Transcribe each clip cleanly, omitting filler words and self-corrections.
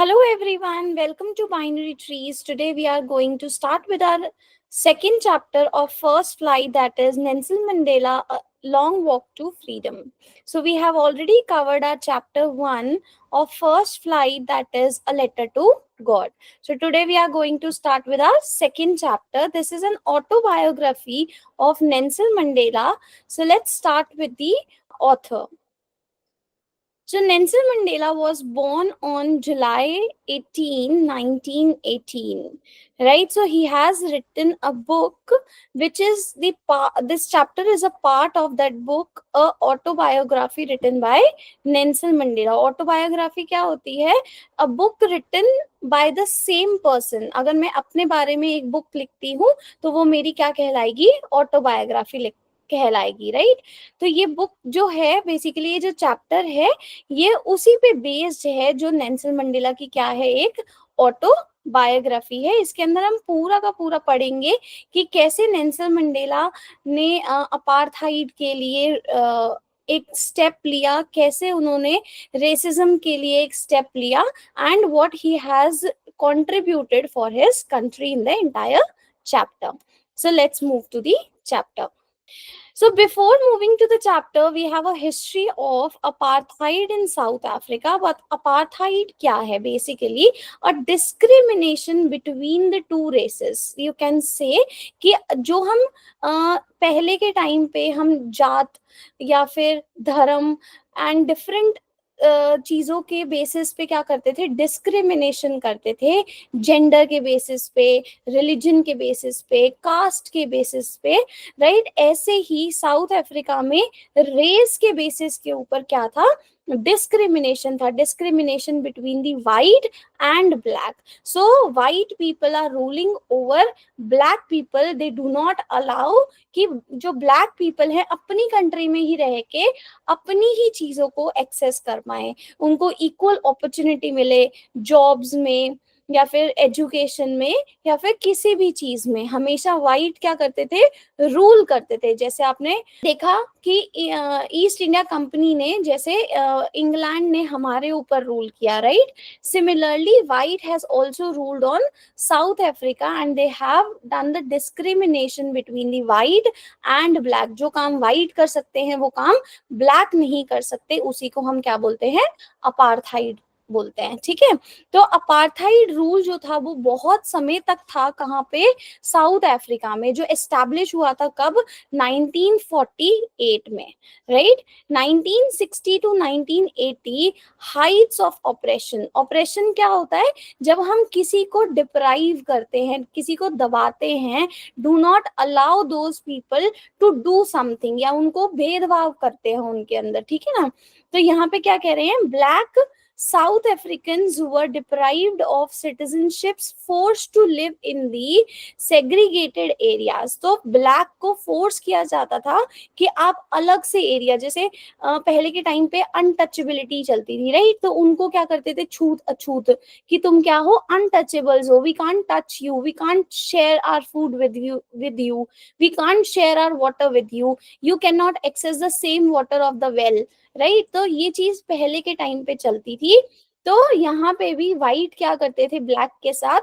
Hello everyone, welcome to Binary Trees. Today we are going to start with our second chapter of First Flight, that is Nelson Mandela, A Long Walk to Freedom. So we have already covered our chapter 1 of First Flight, that is A Letter to God. So today we are going to start with our second chapter. This is an autobiography of Nelson Mandela. So let's start with the author. So Nelson Mandela was born on July 18, 1918, right? So he has written a book, which is this chapter is a part of that book, a autobiography written by Nelson Mandela. Autobiography क्या होती है? A book written by the same person. अगर मैं अपने बारे में एक book लिखती हूँ, तो वो मेरी क्या कहलाएगी? ऑटोबायोग्राफी कहलाएगी, राइट? तो ये बुक जो है, बेसिकली ये जो चैप्टर है, ये उसी पे बेस्ड है जो नेल्सन मंडेला की क्या है, एक ऑटो बायोग्राफी है। इसके अंदर हम पूरा का पूरा पढ़ेंगे कि कैसे नेल्सन मंडेला ने अपार्थाइड के लिए एक स्टेप लिया, कैसे उन्होंने रेसिज्म के लिए एक स्टेप लिया, and what he has contributed for his country in the entire chapter. So let's move to the chapter. So before moving to the chapter, we have a history of apartheid in South Africa. But apartheid क्या है? Basically a discrimination between the two races. You can say कि जो हम पहले के time पे हम जात या फिर धर्म एंड डिफरेंट चीजों के बेसिस पे क्या करते थे, डिस्क्रिमिनेशन करते थे, जेंडर के बेसिस पे, रिलीजन के बेसिस पे, कास्ट के बेसिस पे, राइट? ऐसे ही साउथ अफ्रीका में रेस के बेसिस के ऊपर क्या था, डिस्क्रिमिनेशन था, discrimination between the white and black. So white people are ruling over black people. They do not allow कि जो ब्लैक पीपल है अपनी कंट्री में ही रह के अपनी ही चीजों को एक्सेस कर पाए, उनको इक्वल अपॉर्चुनिटी मिले जॉब्स में या फिर एजुकेशन में या फिर किसी भी चीज में. हमेशा वाइट क्या करते थे, रूल करते थे. जैसे आपने देखा कि ईस्ट इंडिया कंपनी ने, जैसे इंग्लैंड ने हमारे ऊपर रूल किया, right? Similarly white has also ruled on south Africa and they have done the discrimination between the white and black. जो काम वाइट कर सकते हैं वो काम ब्लैक नहीं कर सकते. उसी को हम क्या बोलते हैं, अपार्थाइड बोलते हैं. ठीक है, तो अपार्थाइड रूल जो था वो बहुत समय तक था. कहाँ पे? साउथ अफ्रीका में. जो एस्टैब्लिश हुआ था कब? 1948 में, right? 1960 to 1980 heights of operation. Operation क्या होता है? जब हम किसी को डिप्राइव करते हैं, किसी को दबाते हैं, do not allow those people to do something, या उनको भेदभाव करते हैं उनके अंदर. ठीक है ना? तो यहाँ पे क्या कह रहे हैं, black South Africans who were deprived of citizenships forced to live in the segregated areas. तो ब्लैक को फोर्स किया जाता था कि आप अलग से एरिया, जैसे पहले के टाइम पे अनटचेबिलिटी चलती थी, राइट? तो उनको क्या करते थे, छूत अछूत, कि तुम क्या हो, अनटचेबल्स हो, we can't touch you, we can't share our food with you, we can't share our water with you, you can not access the same water of the well, right? तो ये चीज पहले के टाइम पे चलती थी. तो यहाँ पे भी वाइट क्या करते थे ब्लैक के साथ,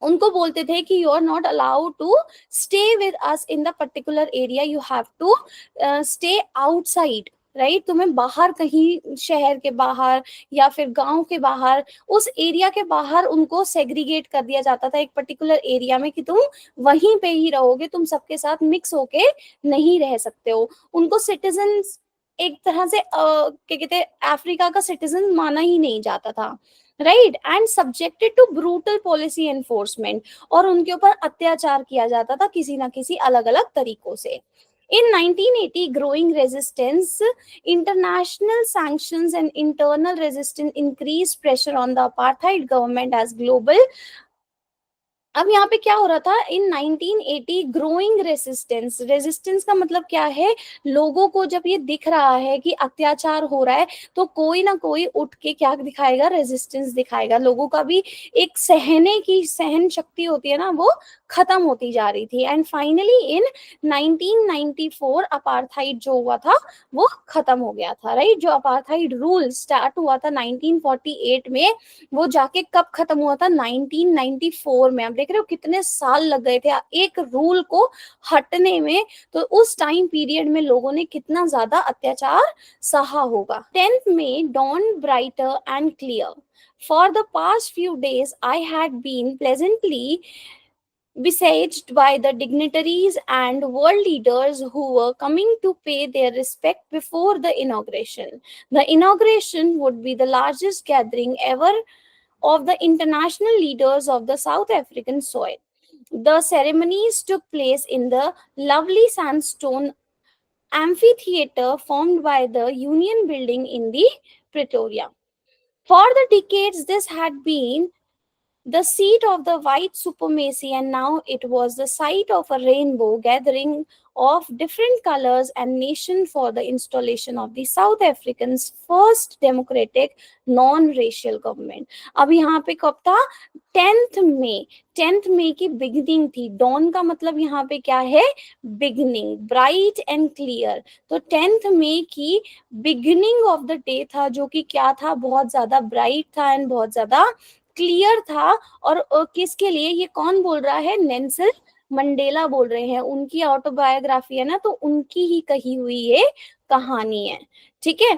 उनको बोलते थे कि you are not allowed to stay with us in the particular area, you have to stay outside, right? तुम्हें बाहर, कहीं शहर के बाहर या फिर गांव के बाहर, उस एरिया के बाहर उनको सेग्रीगेट कर दिया जाता था एक पर्टिकुलर एरिया में, कि तुम वहीं पे ही रहोगे, तुम सबके साथ मिक्स होके नहीं रह सकते हो. उनको सिटीजन एक तरह से क्या कहते हैं, अफ्रीका का सिटीजन माना ही नहीं जाता था, right? And subjected to brutal policy enforcement, और उनके ऊपर अत्याचार किया जाता था किसी ना किसी अलग अलग तरीकों से. In 1980, growing resistance, international sanctions and internal resistance increased pressure on the apartheid government as global अब यहाँ पे क्या हो रहा था इन 1980, ग्रोइंग रेसिस्टेंस। रेजिस्टेंस का मतलब क्या है, लोगों को जब ये दिख रहा है कि अत्याचार हो रहा है तो कोई ना कोई उठ के क्या दिखाएगा, रेजिस्टेंस दिखाएगा। लोगों का भी एक सहने की सहन शक्ति होती है ना, वो खत्म होती जा रही थी। एंड फाइनली इन 1994 अपार्थाइड जो हुआ था वो खत्म हो गया था, राइट। जो अपार्थाइड रूल स्टार्ट हुआ था 1948 में, वो जाके कब खत्म हुआ था, 1994 में। आप देख रहे हो कितने साल लग गए थे एक रूल को हटने में। तो उस टाइम पीरियड में लोगों ने कितना ज्यादा अत्याचार सहा होगा। 10th में dawned brighter and clear. For the past few days, I had been pleasantly besieged by the dignitaries and world leaders who were coming to pay their respect before the inauguration. The inauguration would be the largest gathering ever of the international leaders of the South African soil. The ceremonies took place in the lovely sandstone amphitheater formed by the Union Building in the Pretoria. For the decades, this had been the seat of the white supremacy, and now it was the site of a rainbow gathering of different colors and nation for the installation of the South African's first democratic non-racial government. अब यहाँ पे कब था, 10th मई की beginning थी। Don का मतलब यहाँ पे क्या है, बिगिनिंग, ब्राइट एंड क्लियर। तो 10th मई की बिगिनिंग ऑफ द डे था, जो कि क्या था, बहुत ज्यादा ब्राइट था एंड बहुत ज्यादा क्लियर था। और किसके लिए, ये कौन बोल रहा है, नेल्सन मंडेला बोल रहे हैं। उनकी ऑटोबायोग्राफी है ना, तो उनकी ही कही हुई ये कहानी है, ठीक है।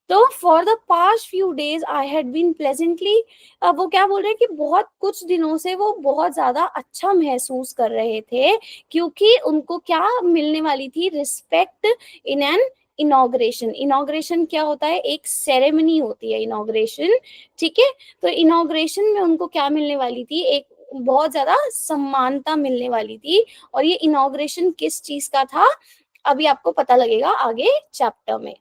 तो for the past few days I had been pleasantly, अब वो क्या बोल रहे हैं कि बहुत कुछ दिनों से वो बहुत ज्यादा अच्छा महसूस कर रहे थे, क्योंकि उनको क्या मिलने वाली थी, respect in an inauguration. Inauguration क्या होता है, एक सेरेमनी होती है इनॉग्रेशन, ठीक है। तो इनॉग्रेशन में उनको क्या मिलने वाली थी, एक बहुत ज्यादा सम्मानता मिलने वाली थी। और ये इनॉग्रेशन किस चीज का था, अभी आपको पता लगेगा आगे चैप्टर में।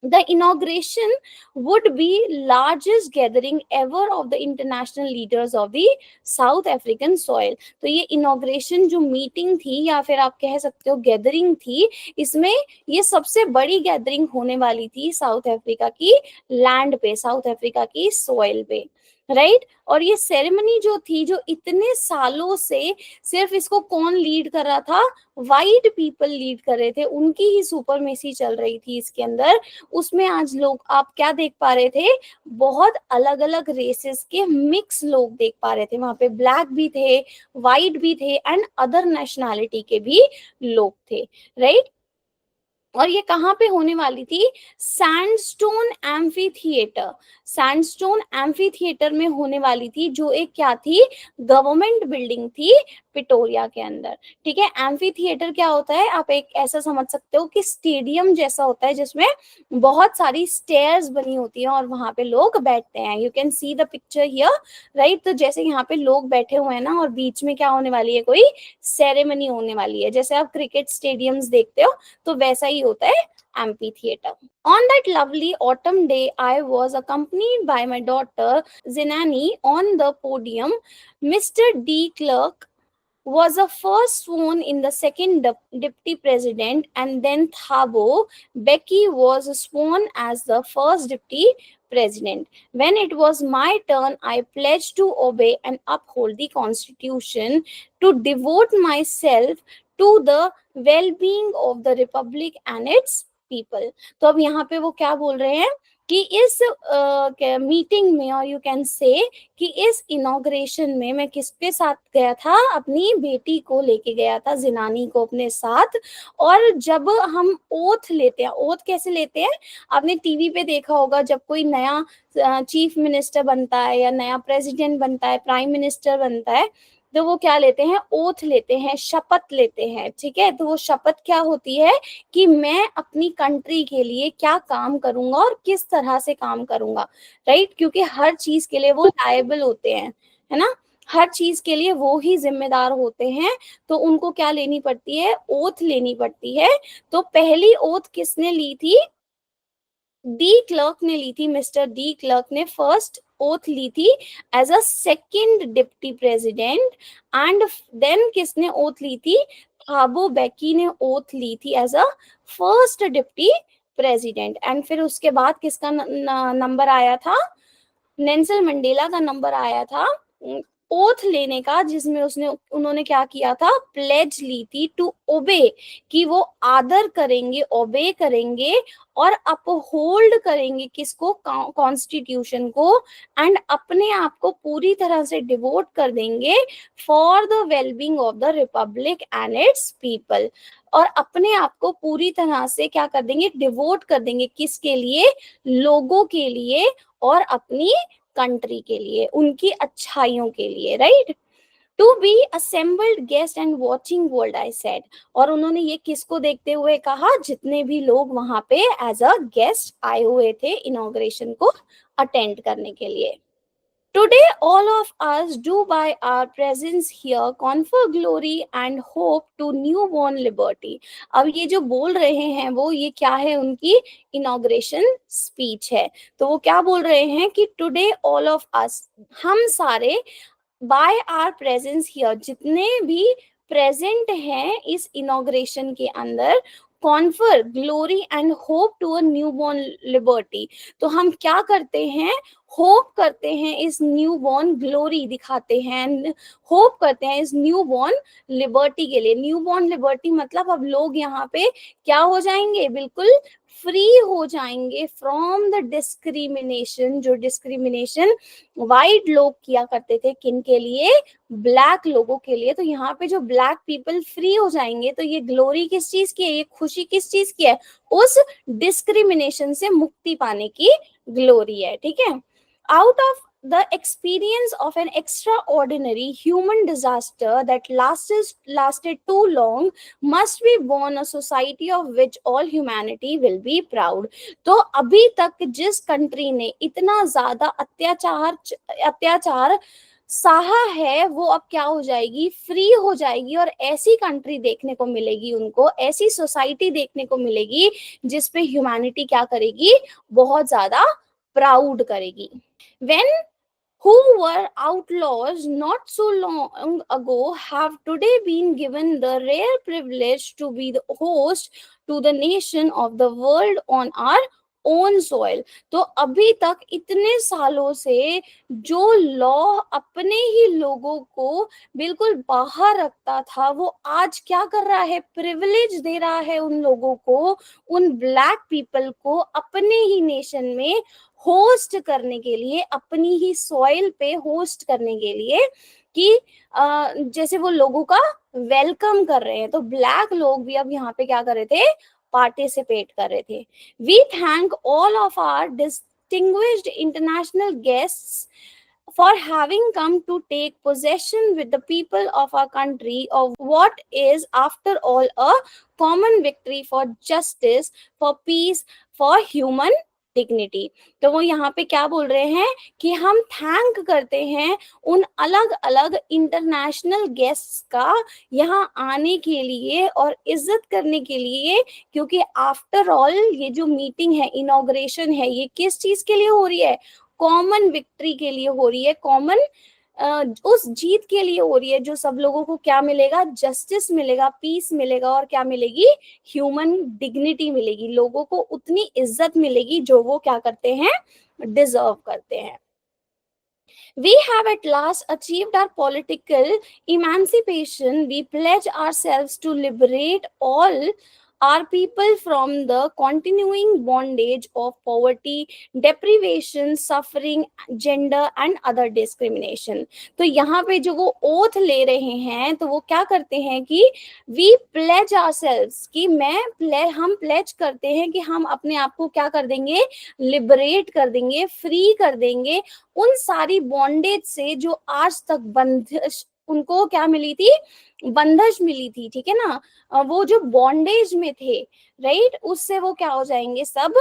The inauguration would be largest gathering ever of the international leaders of the South African soil. तो ये inauguration जो मीटिंग थी, या फिर आप कह सकते हो गैदरिंग थी, इसमें ये सबसे बड़ी गैदरिंग होने वाली थी साउथ अफ्रीका की लैंड पे, साउथ अफ्रीका की सॉइल पे, राइट। और ये सेरेमनी जो थी, जो इतने सालों से सिर्फ इसको कौन लीड कर रहा था, वाइट पीपल लीड कर रहे थे, उनकी ही सुपरमेसी चल रही थी इसके अंदर। उसमें आज लोग आप क्या देख पा रहे थे, बहुत अलग अलग रेसेस के मिक्स लोग देख पा रहे थे। वहां पे ब्लैक भी थे, वाइट भी थे एंड अदर नेशनैलिटी के भी लोग थे, राइट। और ये कहाँ पे होने वाली थी, sandstone amphi theatre. Sandstone amphi theatre में होने वाली थी, जो एक क्या थी, गवर्नमेंट बिल्डिंग थी पिटोरिया के अंदर, ठीक है। एम्फी थिएटर क्या होता है, आप एक ऐसा समझ सकते हो कि स्टेडियम जैसा होता है, जिसमें बहुत सारी स्टेयर्स बनी होती है और वहां पे लोग बैठते हैं। You can see the picture here, right. तो जैसे यहाँ पे लोग बैठे हुए हैं ना, और बीच में क्या होने वाली है, कोई सेरेमनी होने वाली है, जैसे आप क्रिकेट स्टेडियम्स देखते हो, तो वैसा ही होता है amphitheater. On that lovely autumn day, I was accompanied by my daughter Zinani on the podium. Mr. D. Clerk was the first sworn in, the second deputy president, and then Thabo Becky was sworn as the first deputy president. When it was my turn, I pledged to obey and uphold the constitution, to devote myself to the well-being of the republic and its people. तो अब यहाँ पे वो क्या बोल रहे हैं कि इस मीटिंग में, और यू कैन से कि इस इनॉग्रेशन में मैं किसके साथ गया था, अपनी बेटी को लेके गया था, जिनानी को अपने साथ। और जब हम ओथ लेते हैं, ओथ कैसे लेते हैं, आपने टीवी पे देखा होगा, जब कोई नया चीफ मिनिस्टर बनता है या नया प्रेसिडेंट बनता है, प्राइम मिनिस्टर बनता है, तो वो क्या लेते हैं, ओथ लेते हैं, शपथ लेते हैं, ठीक है। तो वो शपथ क्या होती है कि मैं अपनी कंट्री के लिए क्या काम करूंगा और किस तरह से काम करूंगा, राइट। क्योंकि हर चीज के लिए वो लायबल होते हैं, है ना, हर चीज के लिए वो ही जिम्मेदार होते हैं। तो उनको क्या लेनी पड़ती है, ओथ लेनी पड़ती है। तो पहली ओथ किसने ली थी, डी क्लर्क ने ली थी, मिस्टर डी क्लर्क ने फर्स्ट ओथ ली थी as a second deputy president, and then किसने ओथ ली थी, थाबो बेकी ने ओथ ली थी as a first deputy president. And फिर उसके बाद किसका नंबर आया था, नेल्सन मंडेला का नंबर आया था ओथ लेने का, जिसमें उन्होंने क्या किया था, प्लेज ली थी टू ओबे, कि वो आदर करेंगे, ओबे करेंगे और अपहोल्ड करेंगे किसको, कॉन्स्टिट्यूशन को, एंड अपने आप को पूरी तरह से डिवोट कर देंगे for the wellbeing of the Republic and it's people. और अपने आप को पूरी तरह से क्या कर देंगे, डिवोट कर देंगे, किसके लिए, लोगों के लिए और अपनी कंट्री के लिए, उनकी अच्छाइयों के लिए, right. To be assembled guest and watching world, I said. और उन्होंने ये किसको देखते हुए कहा, जितने भी लोग वहां पे एज अ गेस्ट आए हुए थे इनॉग्रेशन को अटेंड करने के लिए। Today, all of us do by our presence here confer glory and hope to newborn liberty. अब ये जो बोल रहे हैं वो ये क्या है, उनकी इनॉग्रेशन स्पीच है। तो वो क्या बोल रहे हैं कि टुडे ऑल ऑफ अस, हम सारे, बाय आर प्रेजेंस हियर, जितने भी प्रेजेंट हैं इस इनॉग्रेशन के अंदर, confer glory and hope to a newborn liberty. तो हम क्या करते हैं, होप करते हैं, इस न्यूबॉर्न ग्लोरी दिखाते हैं, होप करते हैं इस न्यूबॉर्न लिबर्टी के लिए। न्यूबॉर्न लिबर्टी मतलब अब लोग यहाँ पे क्या हो जाएंगे, बिल्कुल फ्री हो जाएंगे फ्रॉम द डिस्क्रिमिनेशन, जो डिस्क्रिमिनेशन वाइट लोग किया करते थे, किन के लिए, ब्लैक लोगों के लिए। तो यहाँ पे जो ब्लैक पीपल फ्री हो जाएंगे, तो ये ग्लोरी किस चीज की है, ये खुशी किस चीज की है, उस डिस्क्रिमिनेशन से मुक्ति पाने की ग्लोरी है, ठीक है। Out of the experience of an extraordinary human disaster that lasted too long must be born a society of which all humanity will be proud। तो अभी तक जिस कंट्री ने इतना ज्यादा अत्याचार सहा है, वो अब क्या हो जाएगी, फ्री हो जाएगी, और ऐसी कंट्री देखने को मिलेगी उनको, ऐसी सोसाइटी देखने को मिलेगी जिसपे ह्यूमैनिटी क्या करेगी, बहुत ज्यादा प्राउड करेगी। When who were outlaws not so long ago have today been given the rare privilege to be the host to the nation of the world on our own soil। तो अभी तक इतने सालों से जो लॉ अपने ही लोगों को बिल्कुल बाहर रखता था, वो आज क्या कर रहा है, प्रिविलेज दे रहा है उन लोगों को, उन ब्लैक पीपल को अपने ही नेशन में होस्ट करने के लिए, अपनी ही सॉइल पे होस्ट करने के लिए, कि जैसे वो लोगों का वेलकम कर रहे हैं। तो ब्लैक लोग भी अब यहाँ पे क्या कर रहे थे, पार्टिसिपेट कर रहे थे। We thank all of our distinguished international guests for having come to take possession with the people of our country of what is after all a common victory for justice, for peace, for human dignity। तो वो यहाँ पे क्या बोल रहे हैं कि हम थैंक करते हैं उन अलग अलग इंटरनेशनल गेस्ट्स का यहाँ आने के लिए और इज्जत करने के लिए, क्योंकि आफ्टर ऑल ये जो मीटिंग है, इनॉग्रेशन है, ये किस चीज के लिए हो रही है, कॉमन विक्ट्री के लिए हो रही है, कॉमन उस जीत के लिए हो रही है, जो सब लोगों को क्या मिलेगा, जस्टिस मिलेगा, पीस मिलेगा, और क्या मिलेगी, ह्यूमन डिग्निटी मिलेगी, लोगों को उतनी इज्जत मिलेगी जो वो क्या करते हैं, डिजर्व करते हैं। We have at last achieved our political emancipation. We pledge ourselves to liberate all our people from the continuing bondage of poverty, deprivation, suffering, gender and other discrimination। तो यहाँ पे जो वो ओथ ले रहे हैं, तो वो क्या करते हैं कि we pledge ourselves, कि हम प्लेज करते हैं कि हम अपने आप को क्या कर देंगे, लिबरेट कर देंगे, फ्री कर देंगे उन सारी बॉन्डेज से जो आज तक बंधश, उनको क्या मिली थी, बंधश मिली थी, ठीक है ना, वो जो बॉन्डेज में थे, राइट, उससे वो क्या हो जाएंगे, सब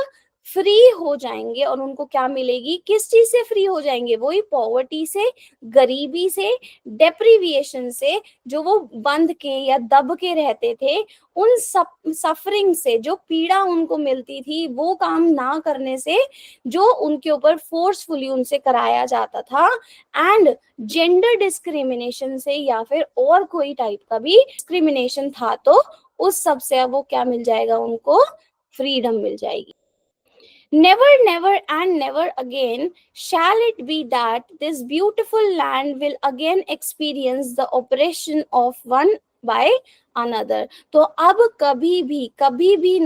फ्री हो जाएंगे और उनको क्या मिलेगी, किस चीज से फ्री हो जाएंगे, वही पॉवर्टी से, गरीबी से, डेप्रीविएशन से, जो वो बंध के या दब के रहते थे, उन सब सफरिंग से, जो पीड़ा उनको मिलती थी वो काम ना करने से, जो उनके ऊपर फोर्सफुली उनसे कराया जाता था, एंड जेंडर डिस्क्रिमिनेशन से या फिर और कोई टाइप का भी डिस्क्रिमिनेशन था, तो उस सब से अब वो क्या मिल जाएगा, उनको फ्रीडम मिल जाएगी. Never, never, and never again shall it be that this beautiful land will again experience the oppression of one by another. तो अब कभी भी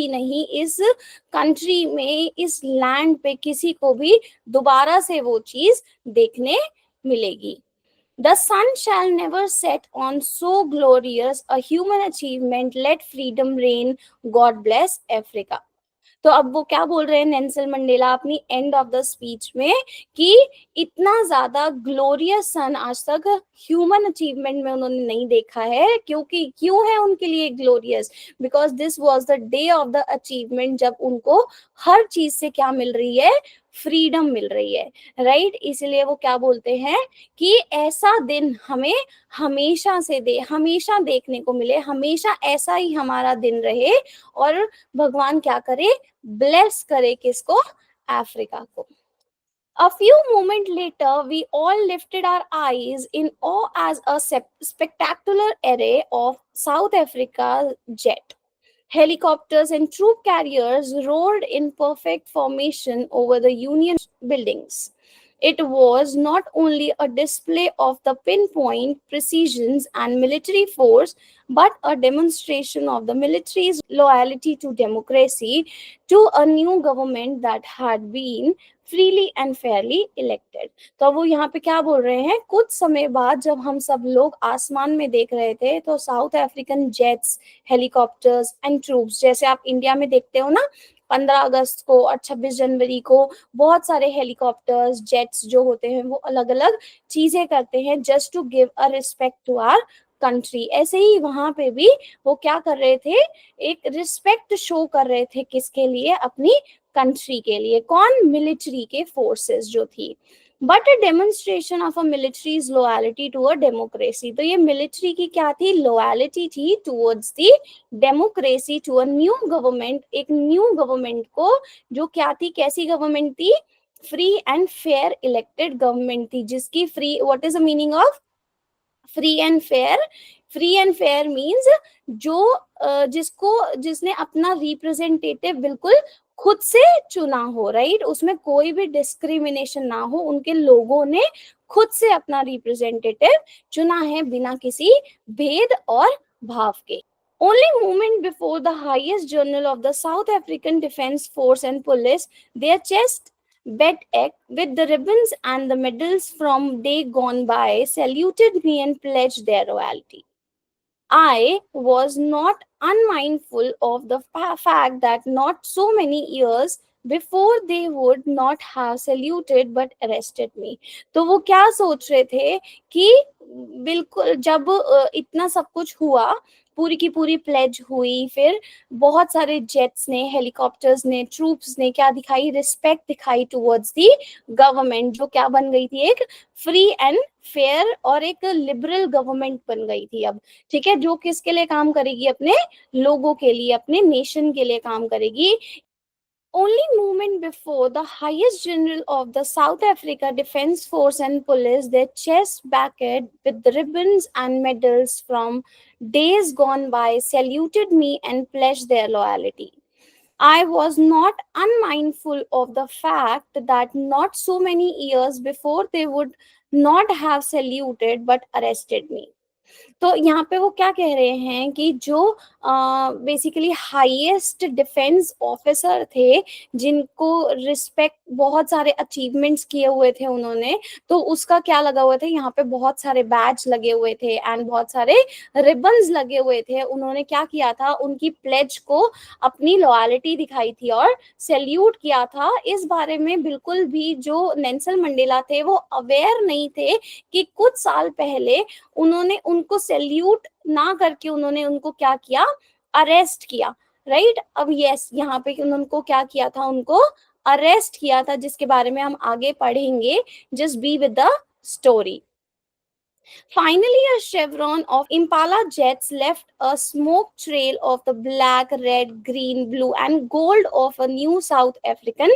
नहीं इस कंट्री में, इस लैंड पे किसी को भी दोबारा से वो चीज देखने मिलेगी. The sun shall never set on so glorious a human achievement. Let freedom reign. God bless Africa. तो अब वो क्या बोल रहे हैं नेल्सन मंडेला अपनी एंड ऑफ द स्पीच में, कि इतना ज्यादा ग्लोरियस सन आज तक ह्यूमन अचीवमेंट में उन्होंने नहीं देखा है. क्योंकि क्यों है उनके लिए glorious, because this was the day of the achievement, जब उनको हर चीज से क्या मिल रही है, फ्रीडम मिल रही है, राइट. इसलिए वो क्या बोलते हैं कि ऐसा दिन हमें हमेशा देखने को मिले, हमेशा ऐसा ही हमारा दिन रहे, और भगवान क्या करे, ब्लेस करे किसको, अफ्रीका को. A few moments later, we all lifted our eyes in awe as a spectacular array of South Africa's jet helicopters and troop carriers roared in perfect formation over the Union buildings. It was not only a display of the pinpoint precisions and military force, but a demonstration of the military's loyalty to democracy, to a new government that had been freely and fairly elected. तो वो यहाँ पे क्या बोल रहे हैं, कुछ समय बाद जब हम सब लोग आसमान में देख रहे थे, तो south African jets, helicopters and troops, जैसे आप इंडिया में देखते हो ना, 15 अगस्त को और 26 जनवरी को बहुत सारे हेलीकॉप्टर्स, जेट्स जो होते हैं वो अलग अलग चीजें करते हैं just to give a respect to our country. ऐसे ही वहां पे भी वो क्या कर रहे थे, एक रिस्पेक्ट शो कर रहे थे, किसके लिए, अपनी कंट्री के लिए. कौन, मिलिट्री के फोर्सेस जो थी. But a demonstration of a military's loyalty to a democracy. तो ये मिलिट्री की क्या थी, लॉयलिटी थी towards the democracy, to a new government, एक न्यू गवर्नमेंट को, जो क्या थी, कैसी गवर्नमेंट थी, free and fair elected government थी, जिसकी free, what is the meaning of free and fair. Free and fair means जो जिसने अपना रिप्रेजेंटेटिव बिल्कुल खुद से चुना हो, राइट. उसमें कोई भी डिस्क्रिमिनेशन ना हो, उनके लोगों ने खुद से अपना रिप्रेजेंटेटिव चुना है, बिना किसी भेद और भाव के. Only moment before the highest general of the South African Defence Force and Police, their chest bedecked with the ribbons and the medals from day gone by, saluted me and pledged their loyalty. I was not unmindful of the fact that not so many years before they would not have saluted but arrested me. तो वो क्या सोच रहे थे कि बिल्कुल जब इतना सब कुछ हुआ, पूरी की पूरी प्लेज हुई, फिर बहुत सारे जेट्स ने, हेलीकॉप्टर्स ने, ट्रूप्स ने क्या दिखाई, रिस्पेक्ट दिखाई टुवर्ड्स दी गवर्नमेंट, जो क्या बन गई थी, एक फ्री एंड फेयर और एक लिबरल गवर्नमेंट बन गई थी अब. ठीक है, जो किसके लिए काम करेगी, अपने लोगों के लिए, अपने नेशन के लिए काम करेगी. Only moment before, the highest general of the South Africa Defence Force and Police, their chests backed with the ribbons and medals from days gone by, saluted me and pledged their loyalty. I was not unmindful of the fact that not so many years before they would not have saluted but arrested me. तो यहाँ पे वो क्या कह रहे हैं कि जो बेसिकली हाईएस्ट डिफेंस ऑफिसर थे, जिनको रिस्पेक्ट, बहुत सारे अचीवमेंट्स किए हुए थे उन्होंने, तो उसका क्या लगा हुआ था, यहाँ पे बहुत सारे बैच लगे हुए थे एंड बहुत सारे रिबन्स लगे हुए थे. उन्होंने क्या किया था, उनकी प्लेज को अपनी लॉयलिटी दिखाई थी और सैल्यूट किया था. इस बारे में बिल्कुल भी जो नेल्सन मंडेला थे वो अवेयर नहीं थे कि कुछ साल पहले उन्होंने उनको सैल्यूट ना करके उन्होंने उनको क्या किया, अरेस्ट किया, राइट। अब यस, यहाँ पे उनको क्या किया था, उनको अरेस्ट किया था, जिसके बारे में हम आगे पढ़ेंगे। Just be with the story. Finally, a chevron of Impala jets left a smoke trail of the black, red, green, blue and gold of a new South African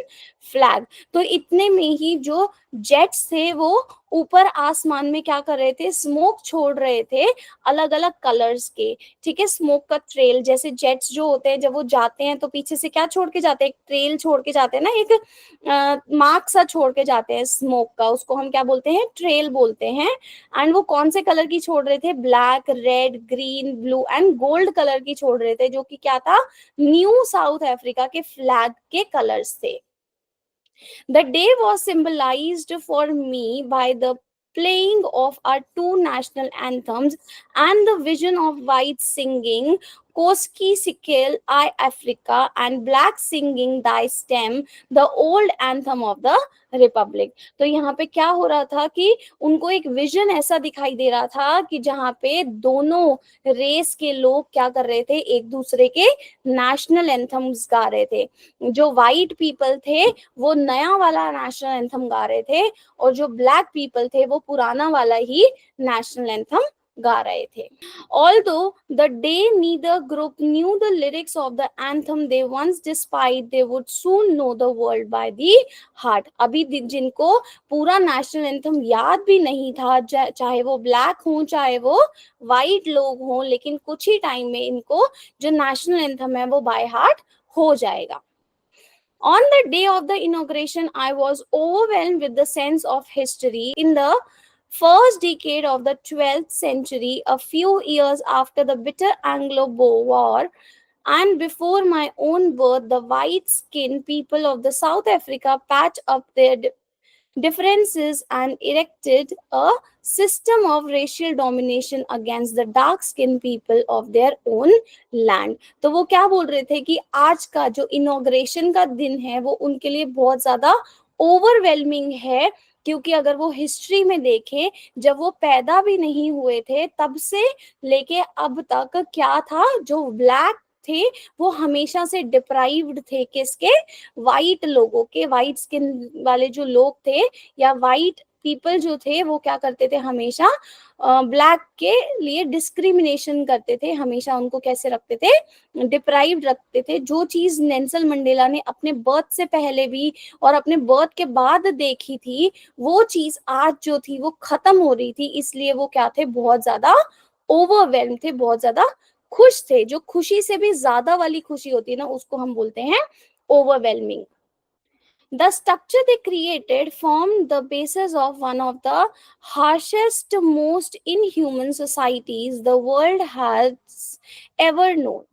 flag. तो इतने में ही जो जेट्स थे वो ऊपर आसमान में क्या कर रहे थे, स्मोक छोड़ रहे थे अलग अलग कलर्स के। ठीक है, स्मोक का ट्रेल, जैसे जेट्स जो होते हैं जब वो जाते हैं तो पीछे से क्या छोड़ के जाते हैं, एक ट्रेल छोड़ के जाते हैं ना, एक मार्क सा छोड़ के जाते हैं स्मोक का, उसको हम क्या बोलते हैं, ट्रेल बोलते हैं। एंड वो कौन से कलर की छोड़ रहे थे, black, red, green, blue and gold colour की छोड़ रहे थे, जो कि क्या था, न्यू साउथ अफ्रीका के फ्लैग के कलर्स थे। The day was symbolized for me by the playing of our two national anthems and the vision of white singing Koski Sikil I Africa and black singing Thy Stem, the old anthem of the Republic. तो यहाँ पे क्या हो रहा था कि उनको एक विजन ऐसा दिखाई दे रहा था कि जहाँ पे दोनों रेस के लोग क्या कर रहे थे, एक दूसरे के नेशनल एंथम्स गा रहे थे। जो वाइट पीपल थे वो नया वाला नेशनल एंथम गा रहे थे, और जो ब्लैक पीपल थे वो पुराना वाला ही नेशनल एंथम गा रहे थे। Although the day neither group knew the lyrics of the anthem they once despised, they would soon know the world by the heart. अभी जिनको पूरा नेशनल एंथम याद भी नहीं था, चाहे वो ब्लैक हो चाहे वो वाइट लोग हों, लेकिन कुछ ही टाइम में इनको जो नेशनल एंथम है वो बाय हार्ट हो जाएगा। On the day of the inauguration, I was overwhelmed with the sense of history. In the first decade of the 12th century, a few years after the bitter Anglo-Boer War, and before my own birth, the white-skinned people of the South Africa patched up their differences and erected a system of racial domination against the dark skinned people of their own land। तो वो क्या बोल रहे थे कि आज का जो इनॉग्रेशन का दिन है वो उनके लिए बहुत ज्यादा ओवरवेलमिंग है, क्योंकि अगर वो हिस्ट्री में देखें, जब वो पैदा भी नहीं हुए थे तब से लेके अब तक क्या था, जो ब्लैक थे वो हमेशा से डिप्राइव्ड थे, किसके, वाइट लोगों के। वाइट स्किन वाले जो लोग थे या वाइट पीपल जो थे वो क्या करते थे, हमेशा ब्लैक के लिए डिस्क्रिमिनेशन करते थे, हमेशा उनको कैसे रखते थे, डिप्राइव्ड रखते थे। जो चीज नेल्सन मंडेला ने अपने बर्थ से पहले भी और अपने बर्थ के बाद देखी थी, वो चीज आज जो थी वो खत्म हो रही थी, इसलिए वो क्या थे, बहुत ज्यादा ओवरवेल्म थे, बहुत ज्यादा खुश थे। जो खुशी से भी ज्यादा वाली खुशी होती है ना, उसको हम बोलते हैं overwhelming. The structure they created formed the basis of one of the harshest, most inhuman societies the world has ever known.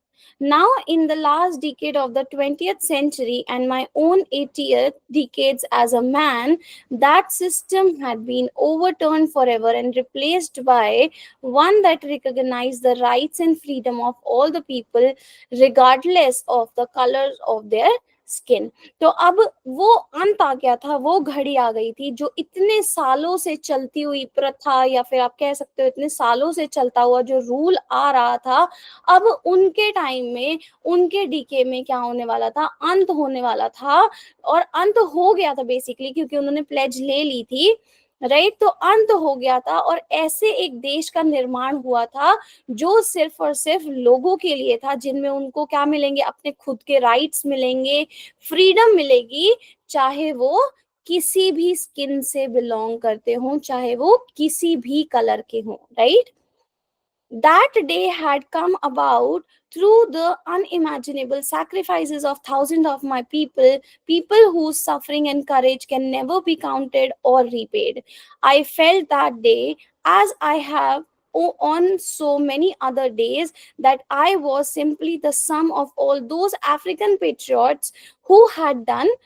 Now, in the last decade of the 20th century and my own 80th decades as a man, that system had been overturned forever and replaced by one that recognized the rights and freedom of all the people, regardless of the colors of their skin. तो अब वो अंत आ गया था, वो घड़ी आ गई थी जो इतने सालों से चलती हुई प्रथा, या फिर आप कह सकते हो इतने सालों से चलता हुआ जो रूल आ रहा था, अब उनके टाइम में, उनके डीके में क्या होने वाला था, अंत होने वाला था। और अंत हो गया था बेसिकली, क्योंकि उन्होंने प्लेज ले ली थी, राइट। तो अंत हो गया था और ऐसे एक देश का निर्माण हुआ था जो सिर्फ और सिर्फ लोगों के लिए था, जिनमें उनको क्या मिलेंगे, अपने खुद के राइट्स मिलेंगे, फ्रीडम मिलेगी, चाहे वो किसी भी स्किन से बिलोंग करते हों, चाहे वो किसी भी कलर के हों, right. That day had come about through the unimaginable sacrifices of thousands of my people, people whose suffering and courage can never be counted or repaid. I felt that day, as I have on so many other days, that I was simply the sum of all those African patriots who had done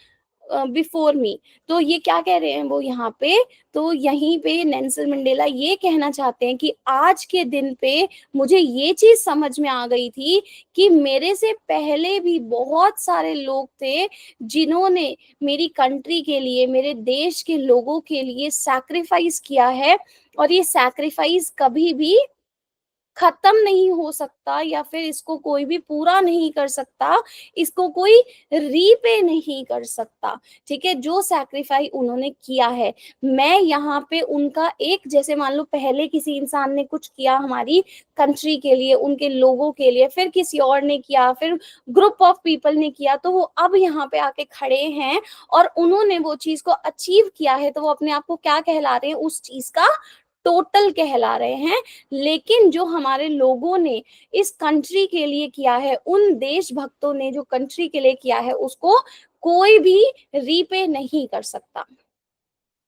before me. तो ये क्या कह रहे हैं वो यहाँ पे, तो यहीं पे नेल्सन मंडेला ये कहना चाहते हैं कि आज के दिन पे मुझे ये चीज समझ में आ गई थी कि मेरे से पहले भी बहुत सारे लोग थे जिन्होंने मेरी कंट्री के लिए, मेरे देश के लोगों के लिए सैक्रिफाइस किया है, और ये सैक्रिफाइस कभी भी खत्म नहीं हो सकता, या फिर इसको कोई भी पूरा नहीं कर सकता, इसको कोई रीपे नहीं कर सकता। ठीक है, जो सैक्रिफाइस उन्होंने किया है, मैं यहाँ पे उनका एक, जैसे मान लो पहले किसी इंसान ने कुछ किया हमारी कंट्री के लिए, उनके लोगों के लिए, फिर किसी और ने किया, फिर ग्रुप ऑफ पीपल ने किया, तो वो अब यहाँ पे आके खड़े हैं और उन्होंने वो चीज को अचीव किया है, तो वो अपने आप को क्या कहला रहे हैं, उस चीज का टोटल कहला रहे हैं। लेकिन जो हमारे लोगों ने इस कंट्री के लिए किया है, उन देशभक्तों ने जो कंट्री के लिए किया है, उसको कोई भी रीपे नहीं कर सकता।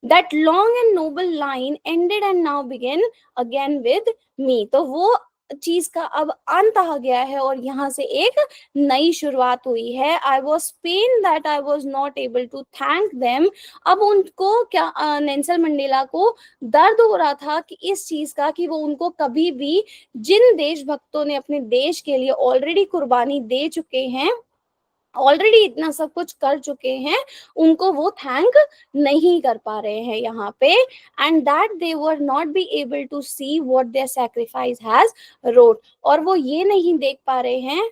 That long and noble line ended and now begin again with me. तो वो चीज का अब अंत आ गया है और यहाँ से एक नई शुरुआत हुई है। I was pained that I was not able to thank them. अब उनको क्या, नेल्सन मंडेला को दर्द हो रहा था कि इस चीज का, कि वो उनको कभी भी, जिन देशभक्तों ने अपने देश के लिए ऑलरेडी कुर्बानी दे चुके हैं, ऑलरेडी इतना सब कुछ कर चुके हैं, उनको वो थैंक नहीं कर पा रहे हैं यहाँ पे। And that they were not be able to see what their sacrifice has wrought, और वो ये नहीं देख पा रहे हैं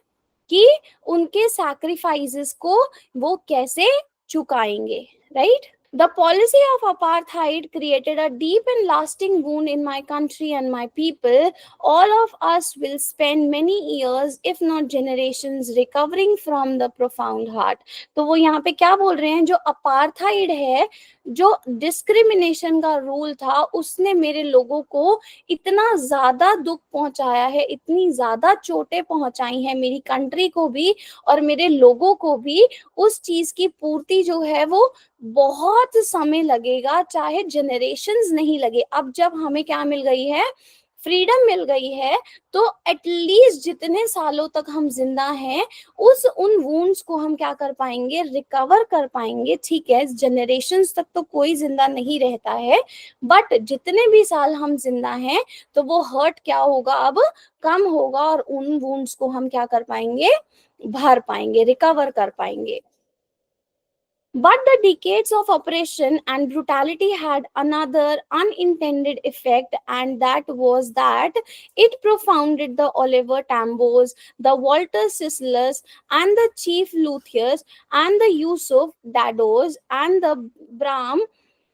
कि उनके सैक्रिफाइसेस को वो कैसे चुकाएंगे, right? The policy of apartheid created a deep and lasting wound in my country and my people. All of us will spend many years, if not generations, recovering from the profound hurt. तो वो यहाँ पे क्या बोल रहे हैं, जो apartheid है, जो डिस्क्रिमिनेशन का रूल था, उसने मेरे लोगों को इतना ज्यादा दुख पहुंचाया है, इतनी ज्यादा चोटें पहुंचाई हैं मेरी कंट्री को भी और मेरे लोगों को भी। उस चीज की पूर्ति जो है वो बहुत समय लगेगा, चाहे जनरेशंस नहीं लगे। अब जब हमें क्या मिल गई है, फ्रीडम मिल गई है, तो एटलीस्ट जितने सालों तक हम जिंदा हैं, उन वुंड्स को हम क्या कर पाएंगे, रिकवर कर पाएंगे। ठीक है, जनरेशंस तक तो कोई जिंदा नहीं रहता है, बट जितने भी साल हम जिंदा हैं, तो वो हर्ट क्या होगा, अब कम होगा, और उन वुंड्स को हम क्या कर पाएंगे, भर पाएंगे, रिकवर कर पाएंगे। But the decades of oppression and brutality had another unintended effect, and that was that it profounded the Oliver Tambos, the Walter Sislers, and the Chief Luthiers, and the Yusuf Dados, and the Bram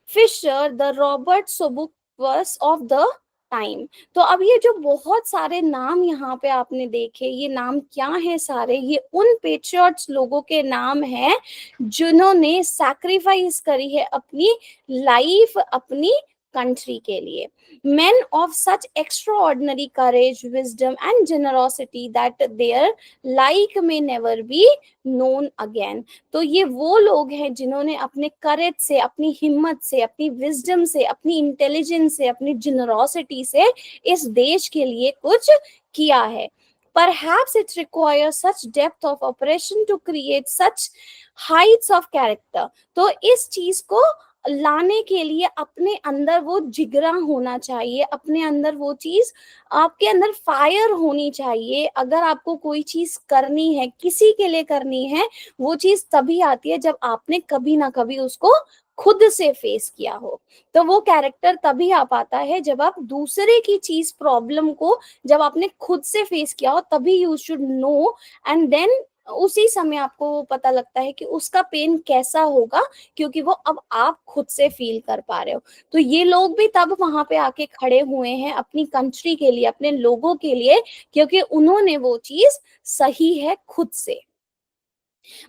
Fisher, the Robert Sobukwas of the time. तो अब ये जो बहुत सारे नाम यहाँ पे आपने देखे, ये नाम क्या है सारे, ये उन पेट्रियट्स लोगों के नाम हैं जिन्होंने सैक्रिफाइस करी है अपनी लाइफ, अपनी कंट्री के लिए। Men of such extraordinary courage, wisdom and generosity that their like may never be known again. तो ये वो लोग हैं जिन्होंने अपने करेज से, अपनी हिम्मत से, अपनी विजडम से, अपनी इंटेलिजेंस से, अपनी जेनरोसिटी से इस देश के लिए कुछ किया है। Perhaps it requires such depth of oppression to create such heights of character. तो इस चीज को लाने के लिए अपने अंदर वो जिगरा होना चाहिए, अपने अंदर वो चीज, आपके अंदर फायर होनी चाहिए। अगर आपको कोई चीज करनी है, किसी के लिए करनी है, वो चीज तभी आती है जब आपने कभी ना कभी उसको खुद से फेस किया हो। तो वो कैरेक्टर तभी आ पाता है जब आप दूसरे की चीज, प्रॉब्लम को जब आपने खुद से फेस किया हो, तभी you should know, and then उसी समय आपको पता लगता है कि उसका पेन कैसा होगा, क्योंकि वो अब आप खुद से फील कर पा रहे हो। तो ये लोग भी तब वहां पे आके खड़े हुए हैं अपनी कंट्री के लिए, अपने लोगों के लिए, क्योंकि उन्होंने वो चीज सही है खुद से।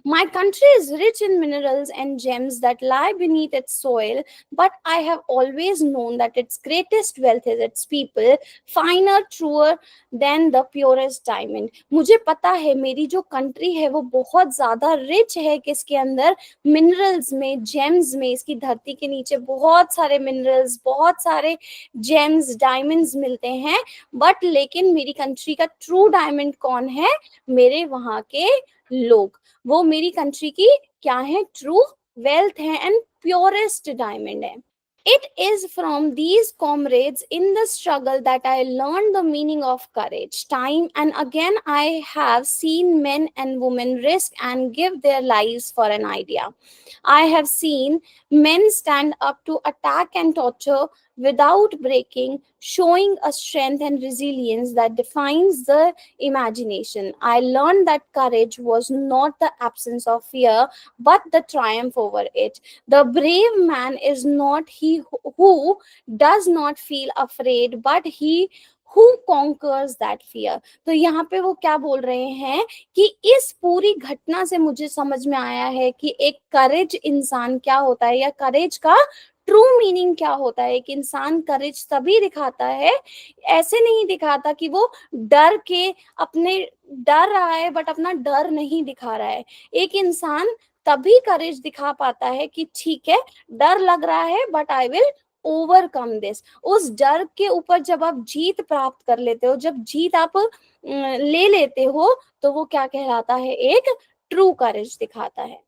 My country is rich in minerals and gems that lie beneath its soil, but I have always known that its greatest wealth is its people, finer, truer than the purest diamond. मुझे पता है मेरी जो country है वो बहुत ज्यादा rich है, किसके अंदर, मिनरल्स में, जेम्स में। इसकी धरती के नीचे बहुत सारे मिनरल्स, बहुत सारे जेम्स, डायमंड्स मिलते हैं, बट लेकिन मेरी कंट्री का ट्रू डायमंड कौन है, मेरे वहां के लोग। वो मेरी कंट्री की क्या है, ट्रू वेल्थ है एंड प्योरेस्ट डायमंड है। It is from these comrades in the struggle that I learned the meaning of courage. Time and again I have seen men and women risk and give their lives for an idea. I have seen men stand up to attack and torture without breaking, showing a strength and resilience that defines the imagination. I learned that courage was not the absence of fear, but the triumph over it. The brave man is not he who does not feel afraid, but he who conquers that fear. तो यहाँ पे वो क्या बोल रहे हैं कि इस पूरी घटना से मुझे समझ में आया है कि एक करेज इंसान क्या होता है, या करेज का ट्रू मीनिंग क्या होता है। एक इंसान करेज तभी दिखाता है, ऐसे नहीं दिखाता कि वो डर के अपने डर रहा है बट अपना डर नहीं दिखा रहा है। एक इंसान तभी करेज दिखा पाता है कि ठीक है, डर लग रहा है but I will overcome this. उस डर के ऊपर जब आप जीत प्राप्त कर लेते हो, जब जीत आप ले लेते हो, तो वो क्या कहलाता है, एक ट्रू करेज दिखाता है।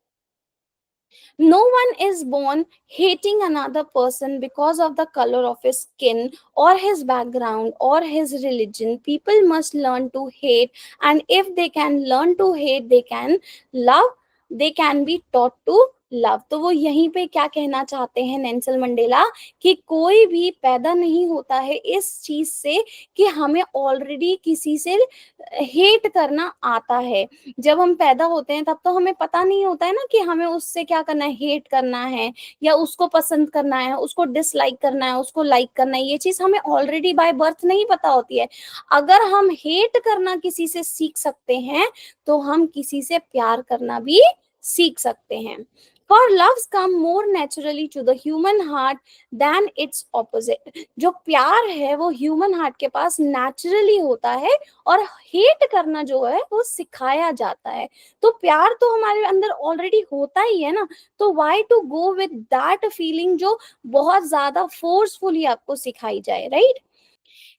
No one is born hating another person because of the color of his skin or his background or his religion. People must learn to hate, and if they can learn to hate, they can love, they can be taught to love. तो वो यहीं पे क्या कहना चाहते हैं Nelson Mandela, कि कोई भी पैदा नहीं होता है इस चीज से कि हमें ऑलरेडी किसी से हेट करना आता है। जब हम पैदा होते हैं तब तो हमें पता नहीं होता है ना कि हमें उससे क्या करना है, हेट करना है या उसको पसंद करना है, उसको डिसलाइक करना है, उसको लाइक करना है। ये चीज हमें ऑलरेडी बाय बर्थ नहीं पता होती है। अगर हम हेट करना किसी से सीख सकते हैं, तो हम किसी से प्यार करना भी सीख सकते हैं। For loves come more naturally to the human heart than its opposite। जो प्यार है वो ह्यूमन हार्ट के पास नेचुरली होता है, और हेट करना जो है वो सिखाया जाता है। तो प्यार तो हमारे अंदर ऑलरेडी होता ही है ना, तो why to go with that feeling जो बहुत ज्यादा फोर्सफुली आपको सिखाई जाए, right.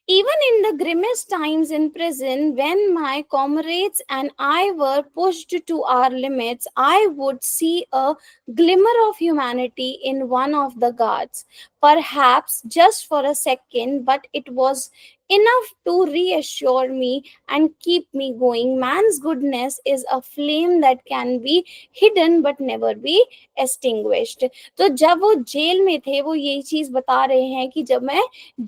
Even in the grimmest times in prison, when my comrades and I were pushed to our limits, I would see a glimmer of humanity in one of the guards. Perhaps just for a second, but it was enough to reassure me and keep me going. Man's goodness is a flame that can be hidden but never be extinguished। तो जब वो jail में थे, वो यही चीज बता रहे हैं कि जब मैं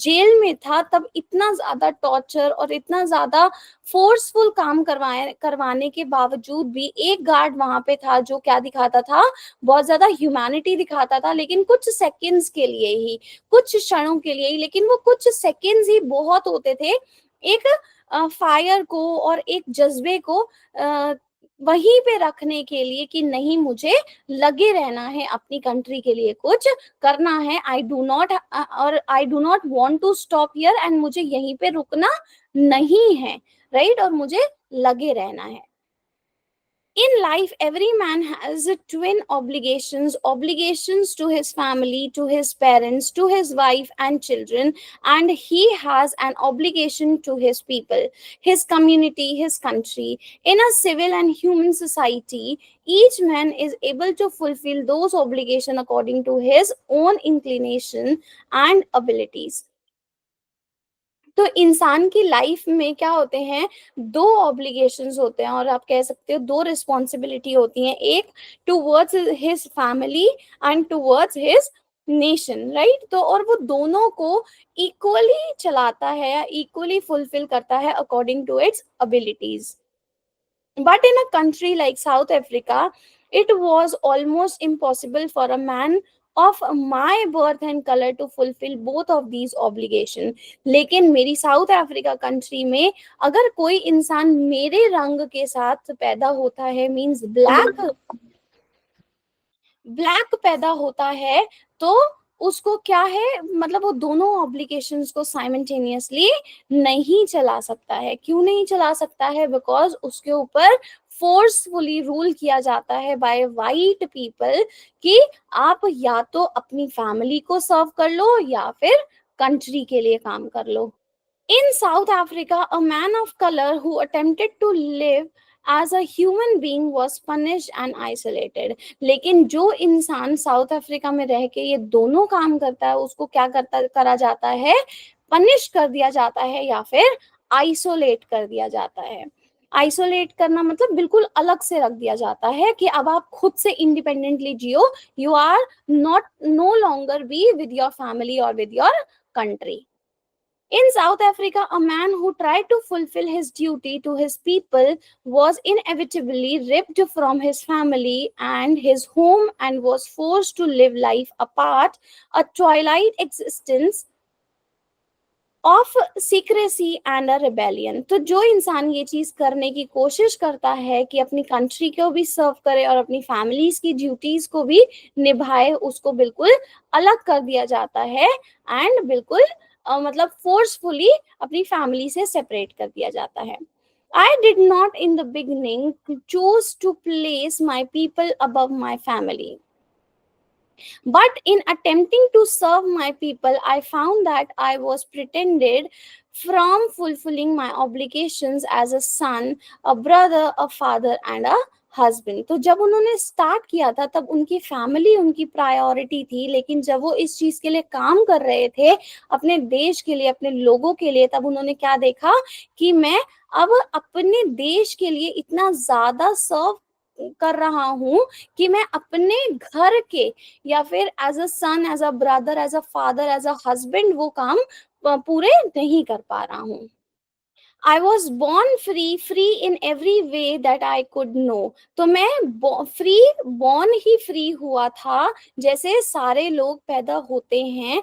जेल में था तब इतना ज्यादा टॉर्चर और इतना ज्यादा फोर्सफुल काम करवाने के बावजूद भी एक गार्ड वहां पे था जो क्या दिखाता था, बहुत ज्यादा ह्यूमैनिटी दिखाता था, लेकिन कुछ सेकंड्स के लिए ही, कुछ क्षणों के लिए ही, लेकिन वो कुछ सेकंड्स ही बहुत होते थे एक फायर को और एक जज्बे को वहीं पे रखने के लिए कि नहीं, मुझे लगे रहना है, अपनी कंट्री के लिए कुछ करना है। I do not want to stop here, and मुझे यहीं पे रुकना नहीं है, राइट, और मुझे लगे रहना है। In life, every man has twin obligations to his family, to his parents, to his wife and children, and he has an obligation to his people, his community, his country. In a civil and human society, each man is able to fulfill those obligations according to his own inclination and abilities। तो इंसान की life में क्या होते हैं, दो obligations होते हैं, और आप कह सकते हो दो रिस्पॉन्सिबिलिटी होती हैं, एक towards his family and towards his nation, right. तो और वो दोनों को इक्वली चलाता है या इक्वली फुलफिल करता है according to its abilities. But in a country like South Africa, it was almost impossible for a man of my birth and color to fulfill both of these obligations। लेकिन मेरी south Africa country में अगर कोई इंसान मेरे रंग के साथ पैदा होता है, मींस ब्लैक पैदा होता है, तो उसको क्या है, मतलब वो दोनों ऑब्लिगेशंस को साइमल्टेनियसली नहीं चला सकता है। क्यों नहीं चला सकता है? बिकॉज उसके ऊपर फोर्सफुली रूल किया जाता है बाय वाइट पीपल कि आप या तो अपनी फैमिली को सर्व कर लो या फिर कंट्री के लिए काम कर लो। In South Africa, a man of color who attempted to live as a human being was punished and isolated। लेकिन जो इंसान साउथ अफ्रीका में रह के ये दोनों काम करता है, उसको क्या करा जाता है, पनिश कर दिया जाता है या फिर आइसोलेट कर दिया जाता है। आइसोलेट करना मतलब बिल्कुल अलग से रख दिया जाता है कि अब आप खुद से इंडिपेंडेंटली जियो, you are not no longer be with your family और with your country. In South Africa, a man who tried to fulfill his duty to his people was inevitably ripped from his family and his home and was forced to live life apart, a twilight existence of secrecy and a rebellion. तो जो इंसान ये चीज करने की कोशिश करता है कि अपनी कंट्री को भी सर्व करे और अपनी फैमिलीज की ड्यूटीज को भी निभाए, उसको बिल्कुल अलग कर दिया जाता है एंड बिल्कुल मतलब फोर्सफुली अपनी फैमिली से सेपरेट कर दिया जाता है। I did not in the beginning choose to place my people above my family. But in attempting to serve my people, I found that I was pretended from fulfilling my obligations as a son, a brother, a father, and a husband. तो जब उन्होंने start किया था तब उनकी family उनकी priority थी, लेकिन जब वो इस चीज के लिए काम कर रहे थे, अपने देश के लिए, अपने लोगों के लिए, तब उन्होंने क्या देखा कि मैं अब अपने देश के लिए इतना ज्यादा सर्व कर रहा हूं कि मैं अपने घर के या फिर as a son, as a brother, as a father, as a husband वो काम पूरे नहीं कर पा रहा हूँ। I was born free, free in every way that I could know. तो मैं फ्री, बॉर्न ही फ्री हुआ था, जैसे सारे लोग पैदा होते हैं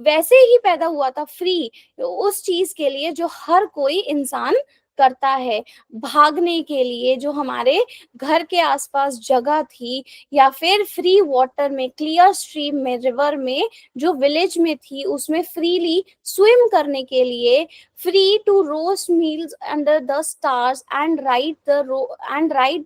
वैसे ही पैदा हुआ था, फ्री उस चीज के लिए जो हर कोई इंसान करता है, भागने के लिए, जो हमारे घर के आसपास जगह थी, या फिर फ्री वाटर में, क्लियर स्ट्रीम में, रिवर में, जो विलेज में थी उसमें फ्रीली स्विम करने के लिए, free to roast meals under the stars and ride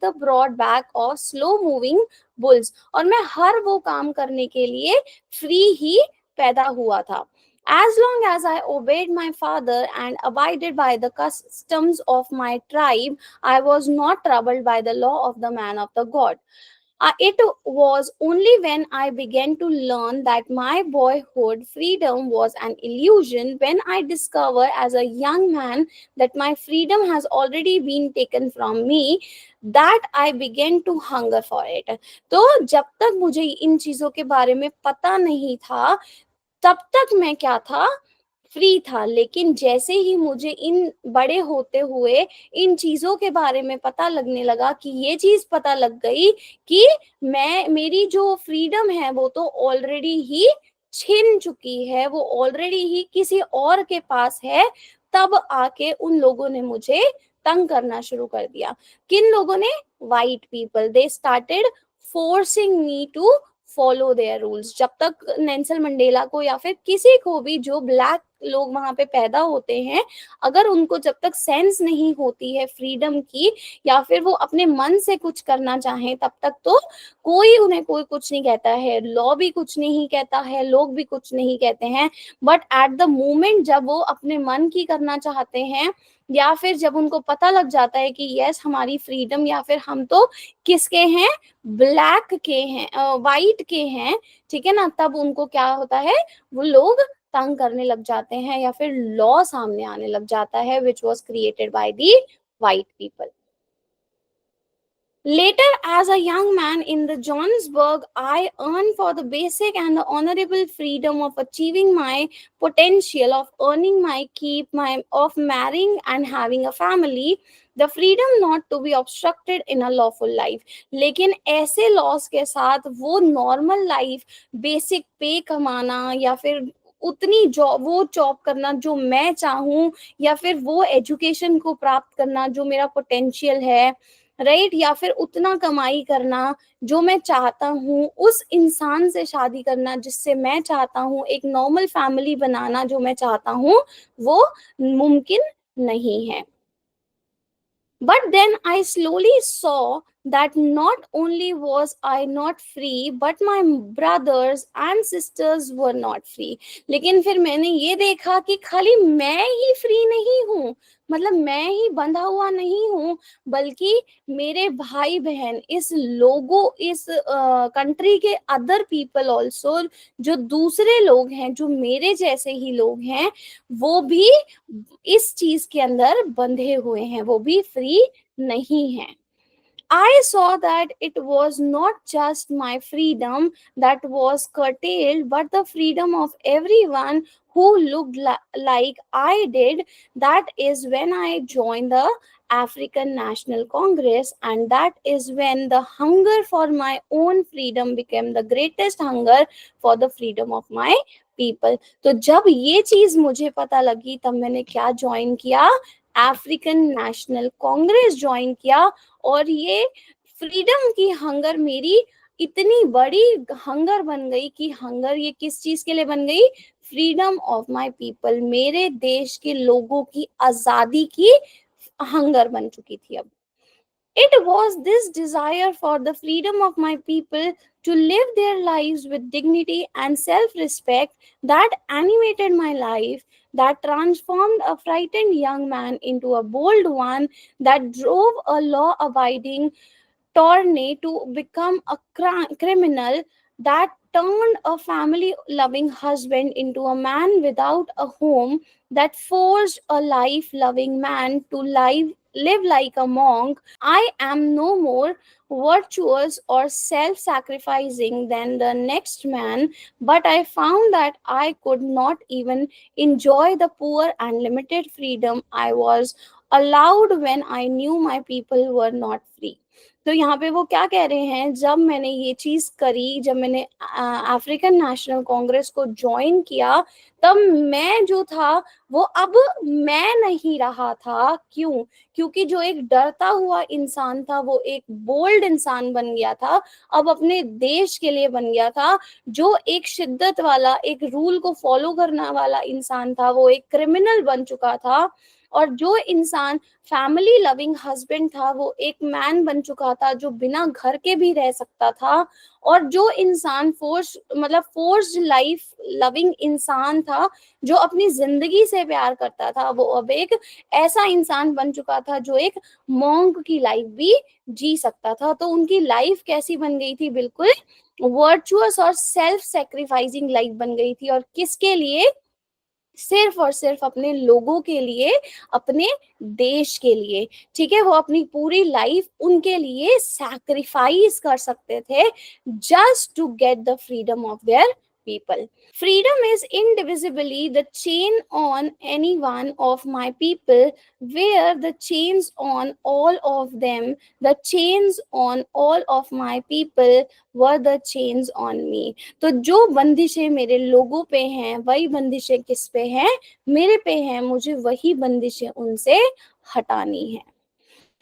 the broad back of slow moving bulls। और मैं हर वो काम करने के लिए फ्री ही पैदा हुआ था। As long as I obeyed my father and abided by the customs of my tribe, I was not troubled by the law of the man of the God. It was only when I began to learn that my boyhood freedom was an illusion, when I discovered as a young man that my freedom has already been taken from me, that I began to hunger for it। तो जब तक मुझे इन चीजों के बारे में पता नहीं था, तब तक मैं क्या था, फ्री था। लेकिन जैसे ही मुझे इन बड़े होते हुए इन चीजों के बारे में पता लगने लगा, कि ये चीज पता लग गई कि मैं, मेरी जो फ्रीडम है वो तो ऑलरेडी ही छिन चुकी है, वो ऑलरेडी ही किसी और के पास है, तब आके उन लोगों ने मुझे तंग करना शुरू कर दिया। किन लोगों ने? White people. They started forcing me to follow their rules. जब तक नेल्सन मंडेला को या फिर किसी को भी, जो ब्लैक लोग वहां पे पैदा होते हैं, अगर उनको जब तक सेंस नहीं होती है फ्रीडम की, या फिर वो अपने मन से कुछ करना चाहें, तब तक तो कोई उन्हें कोई कुछ नहीं कहता है, लॉ भी कुछ नहीं कहता है, लोग भी कुछ नहीं कहते हैं। बट एट द मोमेंट जब वो अपने मन की करना चाहते हैं, या फिर जब उनको पता लग जाता है कि यस हमारी फ्रीडम, या फिर हम तो किसके हैं, ब्लैक के हैं, वाइट के हैं, ठीक है ना, तब उनको क्या होता है, वो लोग तंग करने लग जाते हैं, या फिर लॉ सामने आने लग जाता है, which was created by the white people. Later, as a young man in the Johannesburg, I earned for the basic and the honorable freedom of achieving my potential, of earning my keep, of marrying and having a family, the freedom not to be obstructed in a lawful life। लेकिन ऐसे loss के साथ वो normal life, basic पे कमाना, या फिर उतनी जॉब, वो जॉब करना जो मैं चाहूँ, या फिर वो एजुकेशन को प्राप्त करना जो मेरा पोटेंशियल है, राइट, या फिर उतना कमाई करना जो मैं चाहता हूँ, उस इंसान से शादी करना जिससे मैं चाहता हूँ, एक नॉर्मल फैमिली बनाना जो मैं चाहता हूँ, वो मुमकिन नहीं है। But then I slowly saw that not only was I not free, but my brothers and sisters were not free। लेकिन फिर मैंने ये देखा कि खाली मैं ही फ्री नहीं हूँ, मतलब मैं ही बंधा हुआ नहीं हूँ, बल्कि मेरे भाई बहन, इस लोगों, इस कंट्री के अदर पीपल ऑल्सो, जो दूसरे लोग हैं, जो मेरे जैसे ही लोग हैं, वो भी इस चीज के अंदर बंधे हुए हैं, वो भी फ्री नहीं है। I saw that it was not just my freedom that was curtailed, but the freedom of everyone who looked like I did. That is when I joined the African National Congress, and that is when the hunger for my own freedom became the greatest hunger for the freedom of my people. तो जब ये चीज मुझे पता लगी तब मैंने क्या ज्वाइन किया, अफ्रीकन नेशनल कांग्रेस ज्वाइन किया। और ये फ्रीडम की हंगर मेरी इतनी बड़ी हंगर बन गई कि हंगर ये किस चीज के लिए बन गई, फ्रीडम ऑफ माय पीपल, मेरे देश के लोगों की आजादी की हंगर बन चुकी थी अब। It was this desire for the freedom of my people to live their lives with dignity and self respect that animated my life, that transformed a frightened young man into a bold one, that drove a law abiding Tornay to become a criminal, that turned a family loving husband into a man without a home, that forced a life loving man to live like a monk. I am no more virtuous or self sacrificing than the next man, but I found that I could not even enjoy the poor and limited freedom I was allowed when I knew my people were not free. तो यहाँ पे वो क्या कह रहे हैं, जब मैंने ये चीज करी, जब मैंने अफ्रीकन नेशनल कांग्रेस को ज्वाइन किया, तब मैं जो था वो अब मैं नहीं रहा था। क्यों? क्योंकि जो एक डरता हुआ इंसान था वो एक बोल्ड इंसान बन गया था, अब अपने देश के लिए बन गया था। जो एक शिद्दत वाला, एक रूल को फॉलो करने वाला इंसान था वो एक क्रिमिनल बन चुका था। और जो इंसान फैमिली लविंग हस्बैंड था वो एक मैन बन चुका था जो बिना घर के भी रह सकता था। और जो इंसान फोर्स्ड लाइफ लविंग इंसान था जो अपनी जिंदगी से प्यार करता था, वो अब एक ऐसा इंसान बन चुका था जो एक मॉन्क की लाइफ भी जी सकता था। तो उनकी लाइफ कैसी बन गई थी, बिल्कुल वर्चुअस और सेल्फ सेक्रीफाइसिंग लाइफ बन गई थी। और किसके लिए? सिर्फ और सिर्फ अपने लोगों के लिए, अपने देश के लिए। ठीक है, वो अपनी पूरी लाइफ उनके लिए सैक्रिफाइस कर सकते थे just to get the freedom of their people. Freedom is indivisibly the chain on any one of my people, where the chains on all of them, the chains on all of my people were the chains on me. तो जो बंदिशें मेरे लोगों पे हैं वही बंदिशें किस पे हैं, मेरे पे हैं। मुझे वही बंदिशें उनसे हटानी है।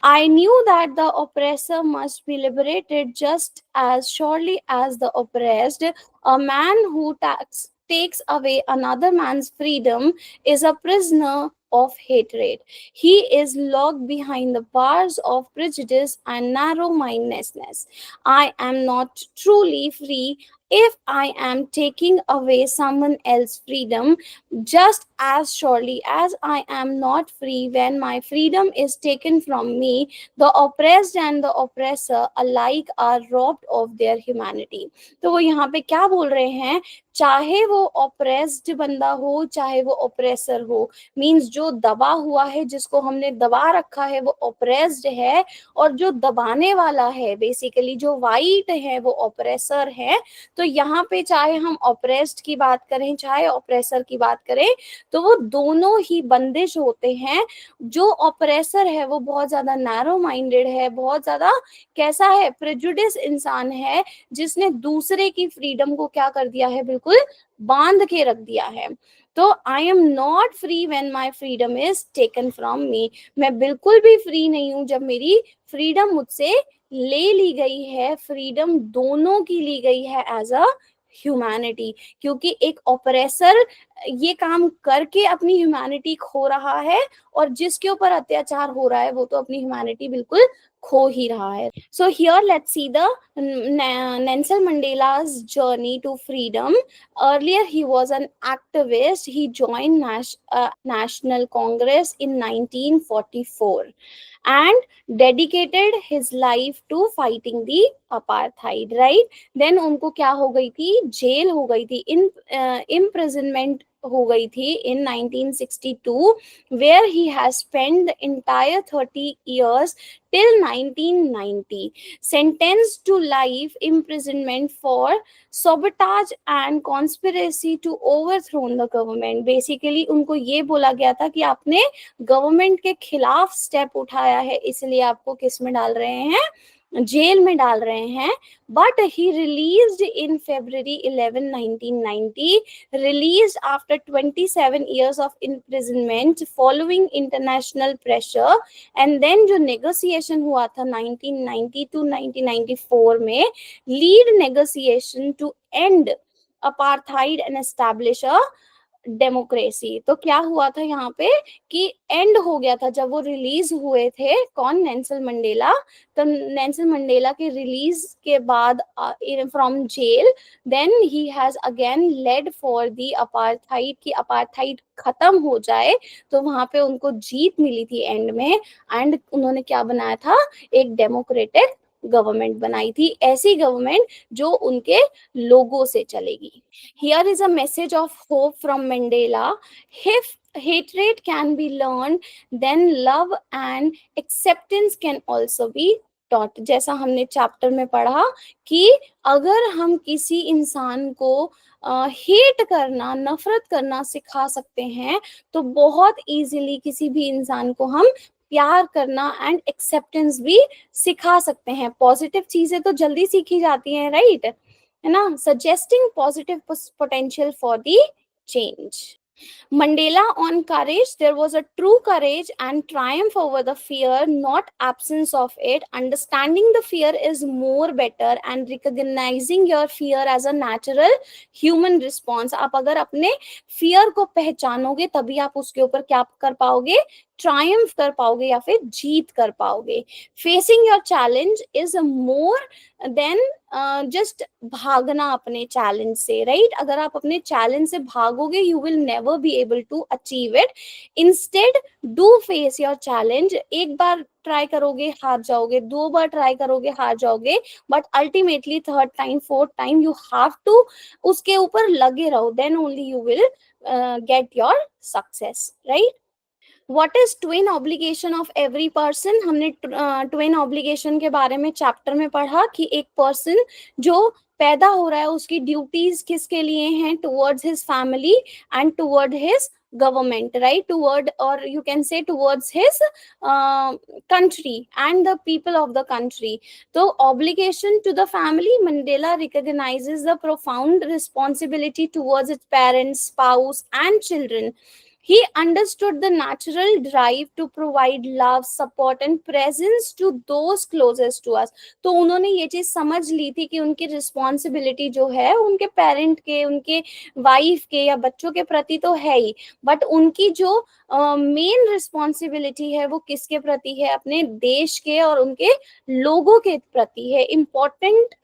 I knew that the oppressor must be liberated just as surely as the oppressed. A man who takes away another man's freedom is a prisoner of hatred. He is locked behind the bars of prejudice and narrow mindedness. I am not truly free if I am taking away someone else's freedom, just as surely as I am not free when my freedom is taken from me. The oppressed and the oppressor alike are robbed of their humanity. तो वो यहाँ पे क्या बोल रहे हैं, चाहे वो ऑप्रेस्ड बंदा हो चाहे वो ऑप्रेसर हो, मींस जो दबा हुआ है, जिसको हमने दबा रखा है वो ऑप्रेस्ड है, और जो दबाने वाला है बेसिकली जो वाइट है वो ऑप्रेसर है। तो यहाँ पे चाहे हम ऑप्रेस्ड की बात करें चाहे ऑप्रेसर की बात करें, तो वो दोनों ही बंदिश होते हैं। जो ऑप्रेसर है वो बहुत ज्यादा नैरो माइंडेड है, बहुत ज्यादा कैसा है, प्रेजुडिस इंसान है, जिसने दूसरे की फ्रीडम को क्या कर दिया है, बिल्कुल बांध के रख दिया है। तो I am not free when my freedom is taken from me. मैं बिल्कुल भी फ्री नहीं हूं जब मेरी फ्रीडम मुझसे ले ली गई है। फ्रीडम दोनों की ली गई है एज अ ह्यूमैनिटी, क्योंकि एक ऑपरेसर ये काम करके अपनी ह्यूमैनिटी खो रहा है, और जिसके ऊपर अत्याचार हो रहा है वो तो अपनी ह्यूमैनिटी बिल्कुल खो ही रहा है। So here let's see the Nelson Mandela's journey to freedom. Earlier he was an activist. He joined National Congress in 1944 and dedicated his life to fighting the apartheid, right? Then उनको क्या हो गई थी, jail हो गई थी, imprisonment हो गई थी इन 1962, where he has spent the entire 30 years till 1990, sentenced to life imprisonment for sabotage and conspiracy to overthrow the government. Basically उनको ये बोला गया था कि आपने गवर्नमेंट के खिलाफ स्टेप उठाया है, इसलिए आपको किस में डाल रहे हैं, जेल में डाल रहे हैं. But he released in February 11, 1990, released after 27 years of imprisonment following international pressure. And then जो negotiation हुआ था 1990 to 1994 में, lead negotiation to end apartheid and establish a democracy. तो क्या हुआ था यहाँ पे कि एंड हो गया था जब वो रिलीज हुए थे, कौन, नेल्सन मंडेला. तो नेल्सन मंडेला के रिलीज के बाद from jail, then he has again led for the apartheid, की अपार्थाइड खत्म हो जाए. तो वहां पे उनको जीत मिली थी एंड में, एंड उन्होंने क्या बनाया था, एक डेमोक्रेटिक गवर्नमेंट बनाई थी, ऐसी गवर्नमेंट जो उनके लोगों से चलेगी. Here is a message of hope from Mandela. If hatred can be learned, then love and acceptance can also be taught. जैसा हमने चैप्टर में पढ़ा कि अगर हम किसी इंसान को हेट करना, नफरत करना सिखा सकते हैं, तो बहुत इजीली किसी भी इंसान को हम प्यार करना एंड एक्सेप्टेंस भी सिखा सकते हैं. पॉजिटिव चीजें तो जल्दी सीखी जाती हैं, राइट, है ना. Suggesting positive potential for the change. Mandela on courage. There was a true courage and triumph over the fear, not absence of it. Understanding the fear is more better and recognizing your fear as a natural human response. आप अगर अपने fear को पहचानोगे तभी आप उसके ऊपर क्या कर पाओगे, ट्रायम्फ कर पाओगे या फिर जीत कर पाओगे. Facing your challenge is more than just भागना अपने चैलेंज से, राइट. अगर आप अपने चैलेंज से भागोगे, you will never be able to achieve it. Instead do face your challenge. एक बार ट्राई करोगे हार जाओगे, 2 बार ट्राई करोगे हार जाओगे, but ultimately 3rd time 4th time you have to उसके ऊपर लगे रहो, then only you will get your success, right. What is twin obligation of every person. हमने ट्विन ऑब्लिगेशन के बारे में चैप्टर में पढ़ा कि एक पर्सन जो पैदा हो रहा है उसकी ड्यूटीज किसके लिए हैं, towards his family and toward his government, right, toward, or you can say towards his country and the people of the country. So obligation to the family, Mandela recognizes the profound responsibility towards its parents, spouse and children. He understood the natural drive to provide love, support and presence to those closest to us. तो उन्होंने ये चीज समझ ली थी कि उनकी responsibility जो है उनके पेरेंट के, उनके वाइफ के या बच्चों के प्रति तो है ही, बट उनकी जो मेन रिस्पॉन्सिबिलिटी है वो किसके प्रति है, अपने देश के और उनके लोगों के प्रति है. Important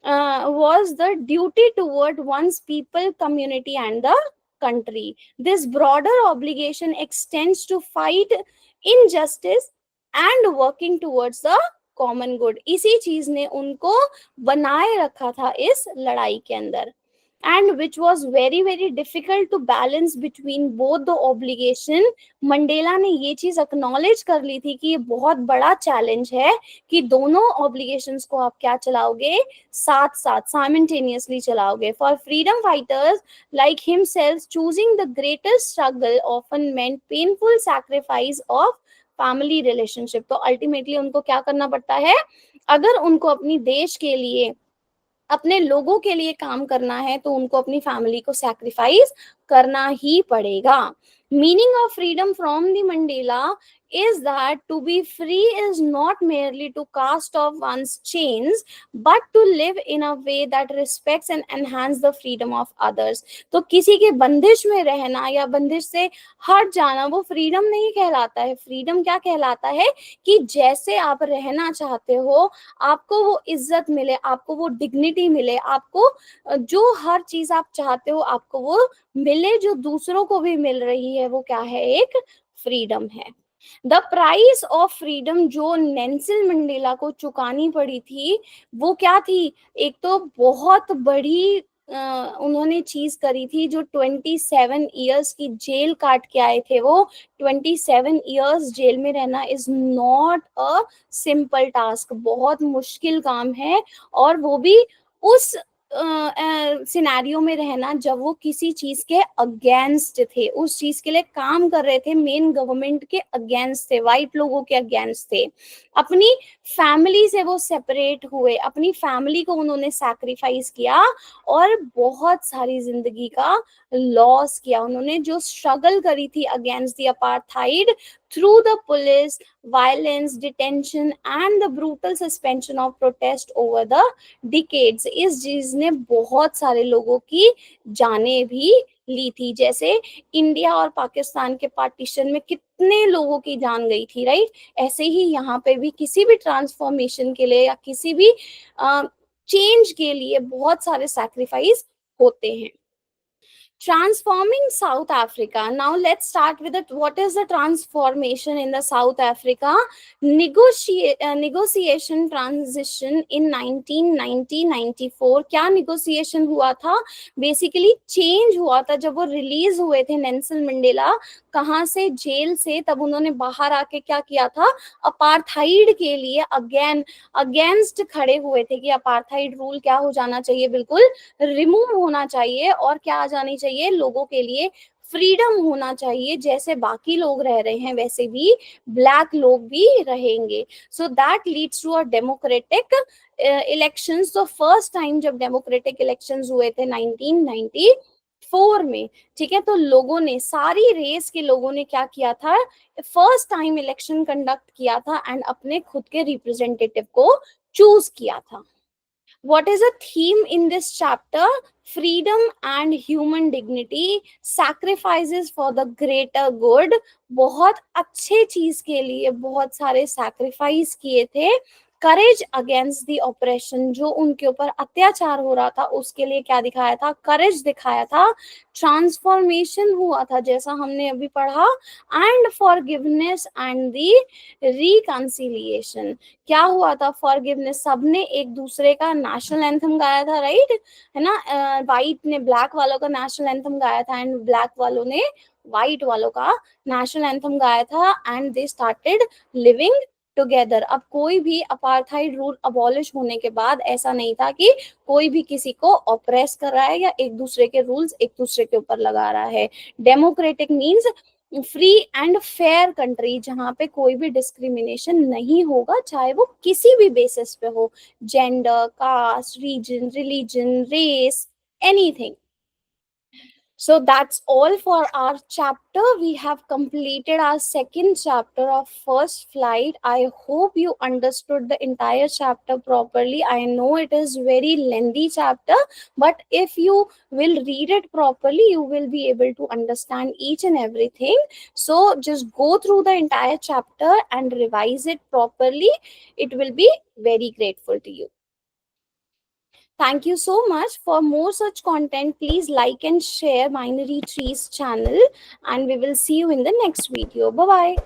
was the duty toward one's people, community and the country. This broader obligation extends to fight injustice and working towards the common good. इसी चीज ने उनको बनाए रखा था इस लड़ाई के अंदर, and which was very very difficult to balance between both the obligation. Mandela ने ये चीज एक्नॉलेज कर ली थी कि ये बहुत बड़ा चैलेंज है कि दोनों ऑब्लिगेशंस को आप क्या चलाओगे, साथ साथ साइमल्टेनियसली चलाओगे. For freedom fighters like himself, choosing the greatest struggle often meant painful sacrifice of family relationship. तो अल्टीमेटली उनको क्या करना पड़ता है, अगर उनको अपनी देश के लिए, अपने लोगों के लिए काम करना है तो उनको अपनी फैमिली को सैक्रिफाइस करना ही पड़ेगा. Meaning of freedom from the Mandela is that to be free is not merely to cast off one's chains but to live in a way that respects and enhance the freedom of others. तो किसी के बंदिश में रहना या बंदिश से हट जाना वो फ्रीडम नहीं कहलाता है. फ्रीडम क्या कहलाता है कि जैसे आप रहना चाहते हो, आपको वो इज्जत मिले, आपको वो डिग्निटी मिले, आपको जो हर चीज आप चाहते हो आपको वो मिले, जो दूसरों को भी मिल रही है, वो क्या है, एक फ्रीडम है. द प्राइस ऑफ फ्रीडम जो नेल्सन मंडेला को चुकानी पड़ी थी वो क्या थी, एक तो बहुत बड़ी उन्होंने चीज करी थी, जो 27 ईयर्स की जेल काट के आए थे वो। 27 ईयर्स जेल में रहना is not a simple task, बहुत मुश्किल काम है। और वो भी उस सिनेरियो में रहना जब वो किसी चीज के अगेंस्ट थे, उस चीज के लिए काम कर रहे थे, मेन गवर्नमेंट के अगेंस्ट थे, वाइट लोगों के अगेंस्ट थे। अपनी फैमिली से वो सेपरेट हुए, अपनी फैमिली को उन्होंने सैक्रिफाइस किया और बहुत सारी जिंदगी का लॉस किया। उन्होंने जो स्ट्रगल करी थी against the apartheid through the police violence, detention and the brutal suspension of protest over the decades, इस चीज ने बहुत सारे लोगों की जानें भी ली थी। जैसे इंडिया और पाकिस्तान के पार्टीशन में कितने लोगों की जान गई थी, राइट? ऐसे ही यहाँ पे भी किसी भी ट्रांसफॉर्मेशन के लिए या किसी भी चेंज के लिए बहुत सारे सैक्रिफाइस होते हैं। Transforming South Africa. Now let's start with it. What is the transformation in the South Africa? Negotiation transition in 1990-94. क्या negotiation हुआ था? Basically change हुआ था जब वो रिलीज हुए थे नेल्सन मंडेला कहाँ से, जेल से। तब उन्होंने बाहर आके क्या किया था, अपार्थाइड के लिए अगेंस्ट खड़े हुए थे कि अपार्थाइड रूल क्या हो जाना चाहिए, बिल्कुल रिमूव होना चाहिए और क्या आ जानी चाहिए, लोगों के लिए फ्रीडम होना चाहिए। जैसे बाकी लोग रह रहे हैं वैसे भी ब्लैक लोग भी रहेंगे। So that leads to a democratic elections. तो फर्स्ट टाइम जब डेमोक्रेटिक इलेक्शंस हुए थे 1994 में, ठीक है, तो लोगों ने, सारी रेस के लोगों ने क्या किया था, फर्स्ट टाइम इलेक्शन कंडक्ट किया था एंड अपने खुद के रिप्रेजेंटेटिव को चूज किया था। What is a theme in this chapter? Freedom and human dignity, sacrifices for the greater good. बहुत अच्छे चीज के लिए बहुत सारे सैक्रिफाइस किए थे। करेज अगेंस्ट द ऑपरेशन, जो उनके ऊपर अत्याचार हो रहा था उसके लिए क्या दिखाया था, करेज दिखाया था। ट्रांसफॉर्मेशन हुआ था जैसा हमने अभी पढ़ा, and forgiveness and the reconciliation. क्या हुआ था, फॉरगिवनेस, सबने एक दूसरे का नेशनल एंथम गाया था, राइट, है ना? वाइट ने ब्लैक वालों का नेशनल एंथम गाया था एंड ब्लैक वालों ने वाइट वालों का नेशनल एंथम गाया था and they started living together. अब कोई भी अपार्थाइड रूल अबॉलिश होने के बाद ऐसा नहीं था कि कोई भी किसी को ऑप्रेस कर रहा है या एक दूसरे के रूल्स एक दूसरे के ऊपर लगा रहा है। Democratic means free and fair country, जहाँ पे कोई भी डिस्क्रिमिनेशन नहीं होगा, चाहे वो किसी भी बेसिस पे हो, gender, caste, region, religion, race, anything. So that's all for our chapter. We have completed our second chapter of First Flight. I hope you understood the entire chapter properly. I know it is very lengthy chapter, but if you will read it properly, you will be able to understand each and everything. So just go through the entire chapter and revise it properly. It will be very grateful to you. Thank you so much. For more such content, please like and share Binary Trees channel, and we will see you in the next video. Bye bye.